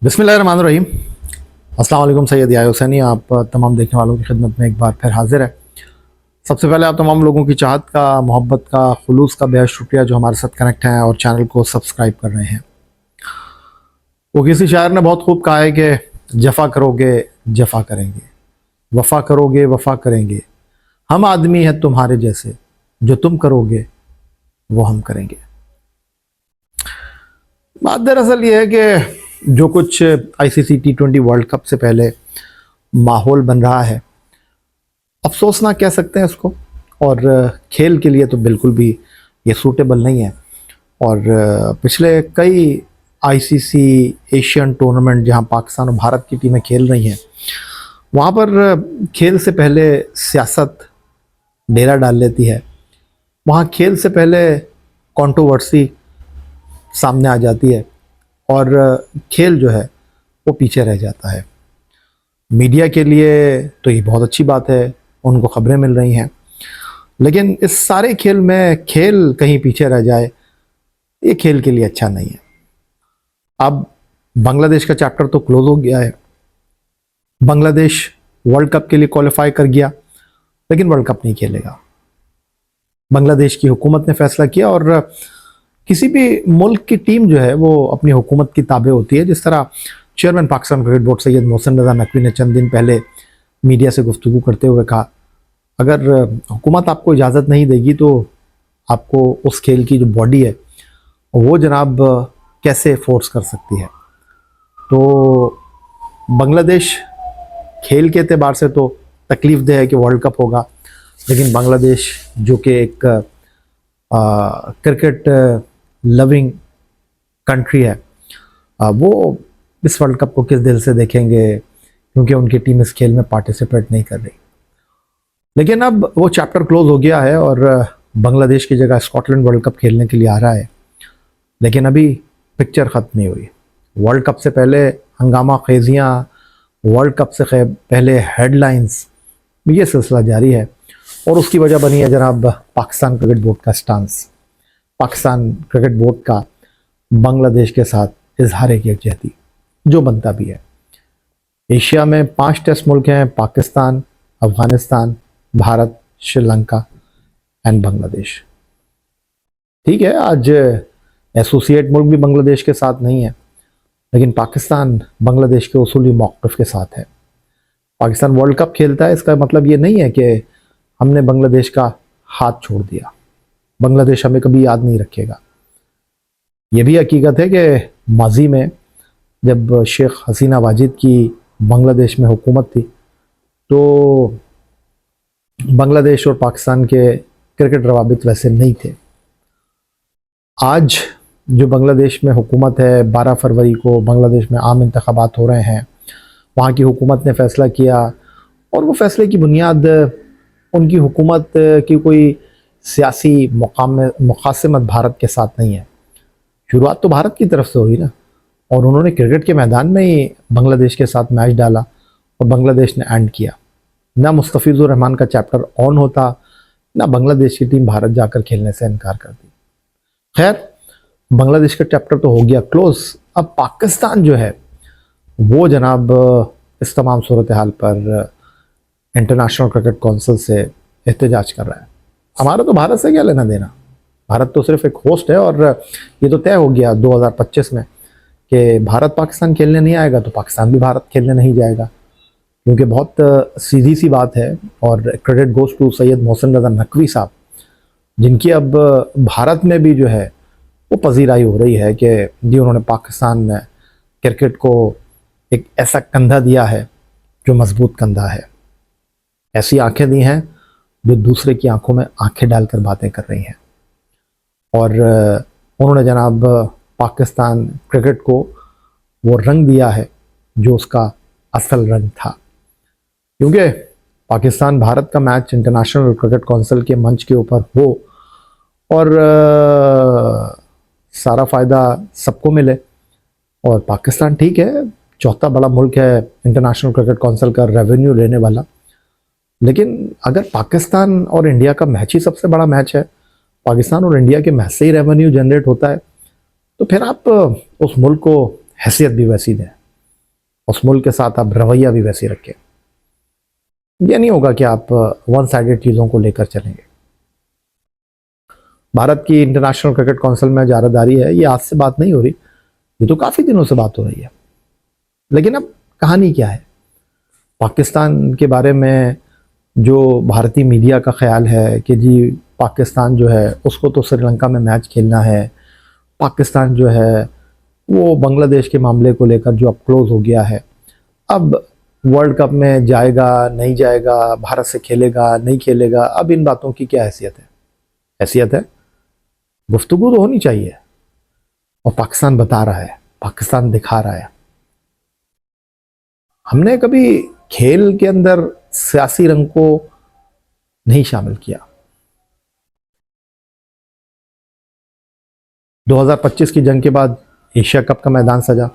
बिस्मिल्लाहिर्रहमानिर्रहीम। अस्सलाम वालेकुम। सैयद याहिया हुसैनी आप तमाम देखने वालों की खिदमत में एक बार फिर हाजिर है। सबसे पहले आप तमाम लोगों की चाहत का, मोहब्बत का, खुलूस का बेहद शुक्रिया जो हमारे साथ कनेक्ट हैं और चैनल को सब्सक्राइब कर रहे हैं। वो किसी शायर ने बहुत खूब कहा है कि जफ़ा करोगे जफ़ा करेंगे, वफ़ा करोगे वफ़ा करेंगे, हम आदमी हैं तुम्हारे जैसे, जो तुम करोगे वो हम करेंगे। बात दरअसल ये है कि जो कुछ आईसीसी T20 वर्ल्ड कप से पहले माहौल बन रहा है, अफसोसनाक कह सकते हैं इसको, और खेल के लिए तो बिल्कुल भी ये सूटेबल नहीं है। और पिछले कई आईसीसी एशियन टूर्नामेंट जहां पाकिस्तान और भारत की टीमें खेल रही हैं, वहां पर खेल से पहले सियासत डेरा डाल लेती है। वहां खेल से पहले कंट्रोवर्सी सामने आ जाती है और खेल जो है वो पीछे रह जाता है। मीडिया के लिए तो ये बहुत अच्छी बात है, उनको खबरें मिल रही हैं, लेकिन इस सारे खेल में खेल कहीं पीछे रह जाए, ये खेल के लिए अच्छा नहीं है। अब बांग्लादेश का चैप्टर तो क्लोज हो गया है। बांग्लादेश वर्ल्ड कप के लिए क्वालिफाई कर गया, लेकिन वर्ल्ड कप नहीं खेलेगा। बांग्लादेश की हुकूमत ने फैसला किया, और किसी भी मुल्क की टीम जो है वो अपनी हुकूमत की ताबे होती है। जिस तरह chairman Pakistan cricket board Syed Mohsin Raza Naqvi ने चंद दिन पहले मीडिया से गुफ्तगू करते हुए कहा, अगर हुकूमत आपको इजाज़त नहीं देगी तो आपको उस खेल की जो बॉडी है वो जनाब कैसे फोर्स कर सकती है। तो बांग्लादेश खेल के एतबार से तो तकलीफ दे है कि वर्ल्ड कप होगा, लेकिन बांग्लादेश जो कि एक क्रिकेट लविंग कंट्री है, वो इस वर्ल्ड कप को किस दिल से देखेंगे, क्योंकि उनकी टीम इस खेल में पार्टिसिपेट नहीं कर रही। लेकिन अब वो चैप्टर क्लोज हो गया है और बांग्लादेश की जगह स्कॉटलैंड वर्ल्ड कप खेलने के लिए आ रहा है। लेकिन अभी पिक्चर ख़त्म नहीं हुई। वर्ल्ड कप से पहले हंगामा खेजियाँ, वर्ल्ड कप से पहले हेडलाइंस, ये सिलसिला जारी है। और उसकी वजह बनी है जनाब पाकिस्तान क्रिकेट बोर्ड का स्टांस, पाकिस्तान क्रिकेट बोर्ड का बांग्लादेश के साथ इजहार यकजहती, जो बनता भी है। एशिया में 5 टेस्ट मुल्क हैं, पाकिस्तान, अफगानिस्तान, भारत, श्रीलंका एंड बांग्लादेश। ठीक है, आज एसोसिएट मुल्क भी बांग्लादेश के साथ नहीं है, लेकिन पाकिस्तान बांग्लादेश के उसूली मौक़िफ़ के साथ है। पाकिस्तान वर्ल्ड कप खेलता है, इसका मतलब ये नहीं है कि हमने बांग्लादेश का हाथ छोड़ दिया। बांग्लादेश हमें कभी याद नहीं रखेगा। ये भी हकीकत है कि माजी में जब शेख हसीना वाजिद की बांग्लादेश में हुकूमत थी, तो बांग्लादेश और पाकिस्तान के क्रिकेट रवाबित वैसे नहीं थे। आज जो बांग्लादेश में हुकूमत है, 12 फरवरी को बांग्लादेश में आम इंतखाबात हो रहे हैं। वहाँ की हुकूमत ने फ़ैसला किया, और वो फ़ैसले की बुनियाद उनकी हुकूमत की कोई सियासी मुकासमत भारत के साथ नहीं है। शुरुआत तो भारत की तरफ से हुई ना, और उन्होंने क्रिकेट के मैदान में ही बांग्लादेश के साथ मैच डाला और बांग्लादेश ने एंड किया। ना मुस्तफ़िज़ुर रहमान का चैप्टर ऑन होता, ना बांग्लादेश की टीम भारत जाकर खेलने से इनकार कर दी। खैर, बांग्लादेश का चैप्टर तो हो गया क्लोज। अब पाकिस्तान जो है वो जनाब इस तमाम सूरत हाल पर इंटरनेशनल क्रिकेट कौंसिल से एहतजाज कर रहा है। हमारा तो भारत से क्या लेना देना, भारत तो सिर्फ एक होस्ट है। और ये तो तय हो गया 2025 में कि भारत पाकिस्तान खेलने नहीं आएगा तो पाकिस्तान भी भारत खेलने नहीं जाएगा, क्योंकि बहुत सीधी सी बात है। और credit goes to Syed Mohsin Raza Naqvi साहब, जिनकी अब भारत में भी जो है वो पजीराई हो रही है कि जी उन्होंने पाकिस्तान क्रिकेट को एक ऐसा कंधा दिया है जो मजबूत कंधा है, ऐसी आंखें दी हैं जो दूसरे की आंखों में आंखें डालकर बातें कर रही हैं। और उन्होंने जनाब पाकिस्तान क्रिकेट को वो रंग दिया है जो उसका असल रंग था, क्योंकि पाकिस्तान भारत का मैच इंटरनेशनल क्रिकेट कौंसिल के मंच के ऊपर हो और सारा फ़ायदा सबको मिले। और पाकिस्तान ठीक है, चौथा बड़ा मुल्क है इंटरनेशनल क्रिकेट कौंसिल का रेवेन्यू लेने वाला, लेकिन अगर पाकिस्तान और इंडिया का मैच ही सबसे बड़ा मैच है, पाकिस्तान और इंडिया के मैच से ही रेवेन्यू जनरेट होता है, तो फिर आप उस मुल्क को हैसियत भी वैसी दें। उस मुल्क के साथ आप रवैया भी वैसे रखें। यह नहीं होगा कि आप वन साइडेड चीज़ों को लेकर चलेंगे। भारत की इंटरनेशनल क्रिकेट काउंसिल में जारदारी है, ये आज से बात नहीं हो रही, ये तो काफ़ी दिनों से बात हो रही है। लेकिन अब कहानी क्या है? पाकिस्तान के बारे में जो भारतीय मीडिया का ख्याल है कि जी पाकिस्तान जो है उसको तो श्रीलंका में मैच खेलना है, पाकिस्तान जो है वो बांग्लादेश के मामले को लेकर जो अब क्लोज हो गया है, अब वर्ल्ड कप में जाएगा नहीं जाएगा, भारत से खेलेगा नहीं खेलेगा, अब इन बातों की क्या हैसियत है? हैसियत है, गुफ्तगू तो होनी चाहिए। और पाकिस्तान बता रहा है, पाकिस्तान दिखा रहा है। हमने कभी खेल के अंदर सियासी रंग को नहीं शामिल किया। 2025 की जंग के बाद एशिया कप का मैदान सजा,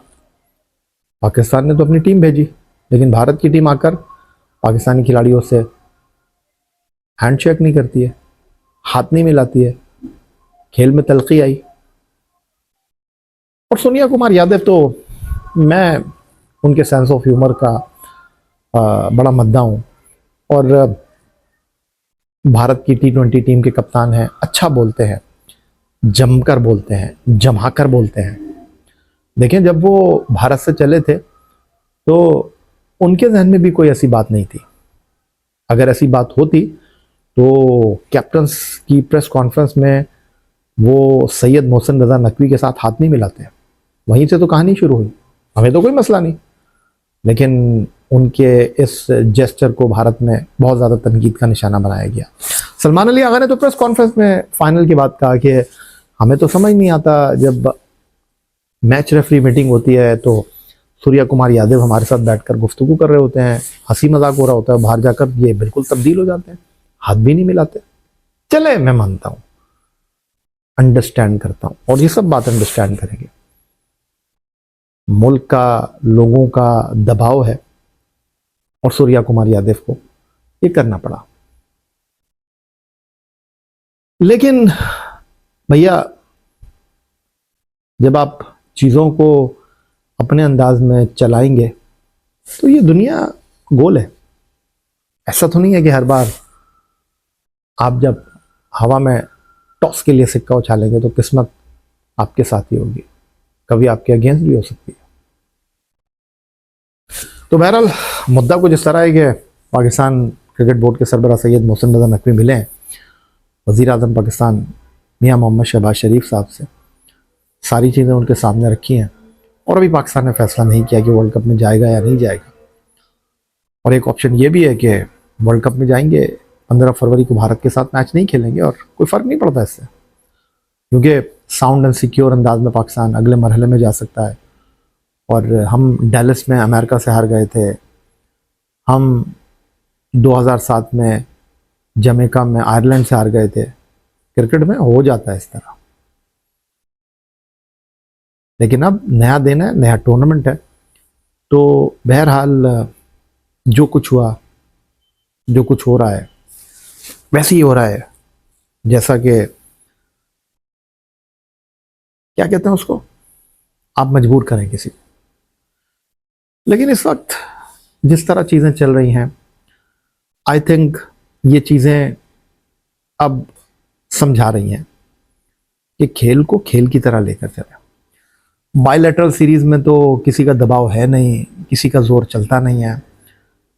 पाकिस्तान ने तो अपनी टीम भेजी, लेकिन भारत की टीम आकर पाकिस्तानी खिलाड़ियों से हैंडशेक नहीं करती है, हाथ नहीं मिलाती है, खेल में तलखी आई। और सोनिया कुमार यादव तो, मैं उनके सेंस ऑफ ह्यूमर का बड़ा मद्दा हूं, और भारत की T20 टीम के कप्तान हैं, अच्छा बोलते हैं, जमकर बोलते हैं, जमाकर बोलते हैं। देखें, जब वो भारत से चले थे तो उनके जहन में भी कोई ऐसी बात नहीं थी। अगर ऐसी बात होती तो कैप्टन्स की प्रेस कॉन्फ्रेंस में वो सैयद मोहसिन रजा नकवी के साथ हाथ नहीं मिलाते, वहीं से तो कहानी शुरू हुई। हमें तो कोई मसला नहीं, लेकिन उनके इस जेस्चर को भारत में बहुत ज़्यादा तनकीद का निशाना बनाया गया। सलमान अली आगा ने तो प्रेस कॉन्फ्रेंस में फाइनल की बात कहा कि हमें तो समझ नहीं आता, जब मैच रेफरी मीटिंग होती है तो सूर्या कुमार यादव हमारे साथ बैठकर गुफ्तगू कर रहे होते हैं, हंसी मजाक हो रहा होता है, बाहर जाकर ये बिल्कुल तब्दील हो जाते हैं, हाथ भी नहीं मिलाते। चले, मैं मानता हूँ, अंडरस्टैंड करता हूँ, और ये सब बात अंडरस्टैंड करेंगे। मुल्क का, लोगों का दबाव है और सूर्या कुमार यादव को ये करना पड़ा। लेकिन भैया, जब आप चीज़ों को अपने अंदाज में चलाएंगे तो ये दुनिया गोल है। ऐसा तो नहीं है कि हर बार आप जब हवा में टॉस के लिए सिक्का उछालेंगे तो किस्मत आपके साथ ही होगी, कभी आपके अगेंस्ट भी हो सकती है। तो बहरहाल मुद्दा कुछ इस तरह है कि पाकिस्तान क्रिकेट बोर्ड के सरबराह सैयद मोहसिन रजा नकवी मिले हैं वज़ीर आज़म पाकिस्तान मियां मोहम्मद शहबाज शरीफ साहब से, सारी चीज़ें उनके सामने रखी हैं, और अभी पाकिस्तान ने फैसला नहीं किया कि वर्ल्ड कप में जाएगा या नहीं जाएगा। और एक ऑप्शन ये भी है कि वर्ल्ड कप में जाएंगे, 15 फरवरी को भारत के साथ मैच नहीं खेलेंगे और कोई फ़र्क नहीं पड़ता इससे, क्योंकि साउंड एंड सिक्योर अंदाज में पाकिस्तान अगले मरहले में जा सकता है। और हम डैलस में अमेरिका से हार गए थे, हम 2007 में जमैका में आयरलैंड से हार गए थे। क्रिकेट में हो जाता है इस तरह। लेकिन अब नया दिन है, नया टूर्नामेंट है, तो बहरहाल जो कुछ हुआ, जो कुछ हो रहा है वैसे ही हो रहा है, जैसा कि क्या कहते हैं उसको, आप मजबूर करें किसी को। लेकिन इस वक्त जिस तरह चीज़ें चल रही हैं, आई थिंक ये चीज़ें अब समझा रही हैं कि खेल को खेल की तरह लेकर चलें। बायलैटरल सीरीज़ में तो किसी का दबाव है नहीं, किसी का जोर चलता नहीं है,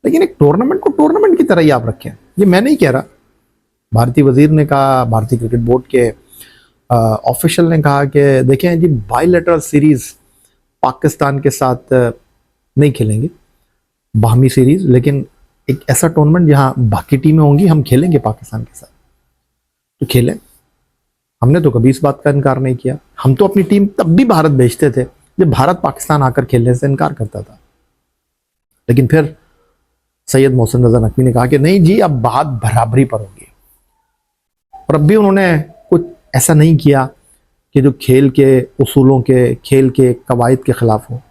लेकिन एक टूर्नामेंट को टूर्नामेंट की तरह ही आप रखें। ये मैं नहीं कह रहा, भारतीय वजीर ने कहा, भारतीय क्रिकेट बोर्ड के ऑफिशियल ने कहा कि देखें जी, बायलैटरल सीरीज़ पाकिस्तान के साथ नहीं खेलेंगे, बाहमी सीरीज़, लेकिन एक ऐसा टूर्नामेंट जहां बाकी टीमें होंगी, हम खेलेंगे पाकिस्तान के साथ, तो खेलें। हमने तो कभी इस बात का इनकार नहीं किया। हम तो अपनी टीम तब भी भारत भेजते थे जब भारत पाकिस्तान आकर खेलने से इनकार करता था। लेकिन फिर सैयद मोहसिन रजा नकवी ने कहा कि नहीं जी, अब बात बराबरी पर होगी, और अब भी उन्होंने कुछ ऐसा नहीं किया कि जो खेल के उसूलों के, खेल के कवायद के खिलाफ हो।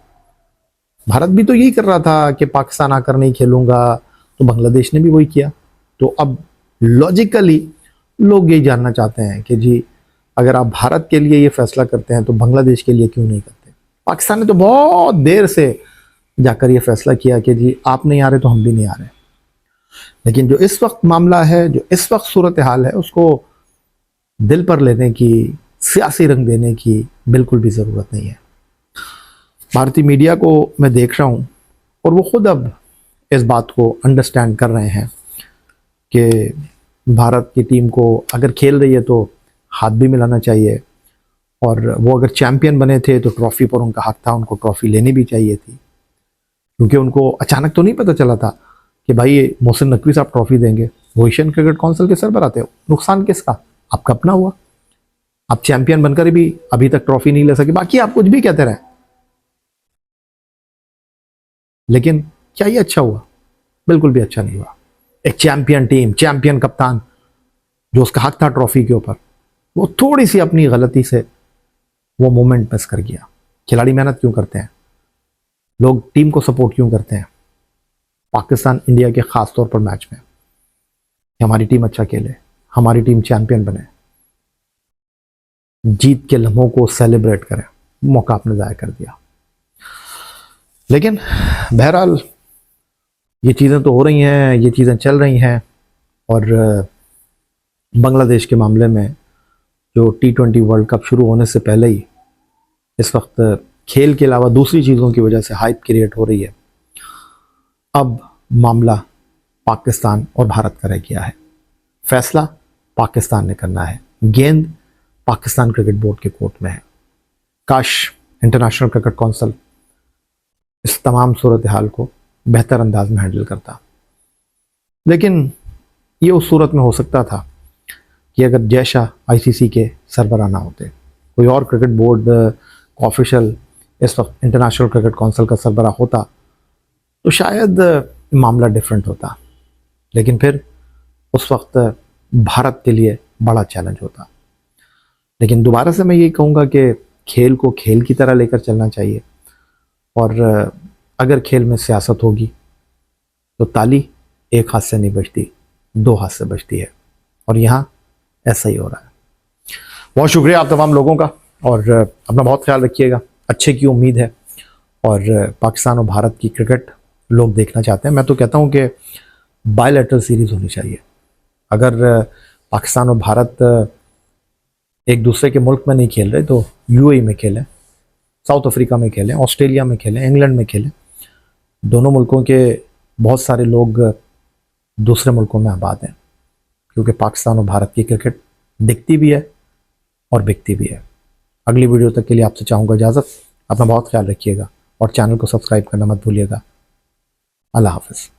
भारत भी तो यही कर रहा था कि पाकिस्तान आकर नहीं खेलूंगा, तो बांग्लादेश ने भी वही किया। तो अब लॉजिकली लोग यही जानना चाहते हैं कि जी, अगर आप भारत के लिए ये फैसला करते हैं तो बांग्लादेश के लिए क्यों नहीं करते। पाकिस्तान ने तो बहुत देर से जाकर ये फैसला किया कि जी आप नहीं आ रहे तो हम भी नहीं आ रहे। लेकिन जो इस वक्त मामला है, जो इस वक्त सूरत हाल है, उसको दिल पर लेने की, सियासी रंग देने की बिल्कुल भी ज़रूरत नहीं है। भारतीय मीडिया को मैं देख रहा हूँ और वो खुद अब इस बात को अंडरस्टैंड कर रहे हैं कि भारत की टीम को अगर खेल रही है तो हाथ भी मिलाना चाहिए, और वो अगर चैंपियन बने थे तो ट्रॉफी पर उनका हक था, उनको ट्रॉफी लेनी भी चाहिए थी। क्योंकि उनको अचानक तो नहीं पता चला था कि भाई मोहसिन नकवी साहब ट्रॉफी देंगे, वो एशियन क्रिकेट काउंसिल के सरबराह थे। नुकसान किसका? आपका अपना हुआ। आप चैंपियन बनकर भी अभी तक ट्रॉफी नहीं ले सके। बाकी आप कुछ भी कहते रहे, लेकिन क्या ये अच्छा हुआ? बिल्कुल भी अच्छा नहीं हुआ। एक चैंपियन टीम, चैंपियन कप्तान, जो उसका हक था ट्रॉफी के ऊपर, वो थोड़ी सी अपनी गलती से वो मोमेंट मिस कर गया। खिलाड़ी मेहनत क्यों करते हैं? लोग टीम को सपोर्ट क्यों करते हैं? पाकिस्तान इंडिया के खास तौर पर मैच में कि हमारी टीम अच्छा खेले, हमारी टीम चैंपियन बने, जीत के लम्हों को सेलिब्रेट करें, मौका आपने ज़ाया कर दिया। लेकिन बहरहाल ये चीज़ें तो हो रही हैं, ये चीज़ें चल रही हैं। और बांग्लादेश के मामले में जो T20 वर्ल्ड कप शुरू होने से पहले ही इस वक्त खेल के अलावा दूसरी चीज़ों की वजह से हाइप क्रिएट हो रही है। अब मामला पाकिस्तान और भारत का रह गया है। फैसला पाकिस्तान ने करना है, गेंद पाकिस्तान क्रिकेट बोर्ड के कोर्ट में है। काश इंटरनेशनल क्रिकेट काउंसिल इस तमाम सूरत हाल को बेहतर अंदाज में हैंडल करता। लेकिन ये उस सूरत में हो सकता था कि अगर जय शाह ICC के सरबराह ना होते, कोई और क्रिकेट बोर्ड का ऑफिशियल इस वक्त इंटरनेशनल क्रिकेट काउंसिल का सरबराह होता, तो शायद मामला डिफरेंट होता। लेकिन फिर उस वक्त भारत के लिए बड़ा चैलेंज होता। लेकिन दोबारा से मैं ये कहूँगा कि खेल को खेल की तरह लेकर चलना चाहिए, और अगर खेल में सियासत होगी तो ताली एक हाथ से नहीं बजती, दो हाथ से बजती है, और यहाँ ऐसा ही हो रहा है। बहुत शुक्रिया आप तमाम लोगों का, और अपना बहुत ख्याल रखिएगा। अच्छे की उम्मीद है, और पाकिस्तान और भारत की क्रिकेट लोग देखना चाहते हैं। मैं तो कहता हूँ कि बायलैटरल सीरीज़ होनी चाहिए। अगर पाकिस्तान और भारत एक दूसरे के मुल्क में नहीं खेल रहे तो UAE में खेलें, साउथ अफ्रीका में खेलें, ऑस्ट्रेलिया में खेलें, इंग्लैंड में खेलें। दोनों मुल्कों के बहुत सारे लोग दूसरे मुल्कों में आबाद हैं, क्योंकि पाकिस्तान और भारत की क्रिकेट दिखती भी है और बिकती भी है। अगली वीडियो तक के लिए आपसे चाहूँगा इजाज़त। अपना बहुत ख्याल रखिएगा और चैनल को सब्सक्राइब करना मत भूलिएगा। अल्लाह हाफ़िज़।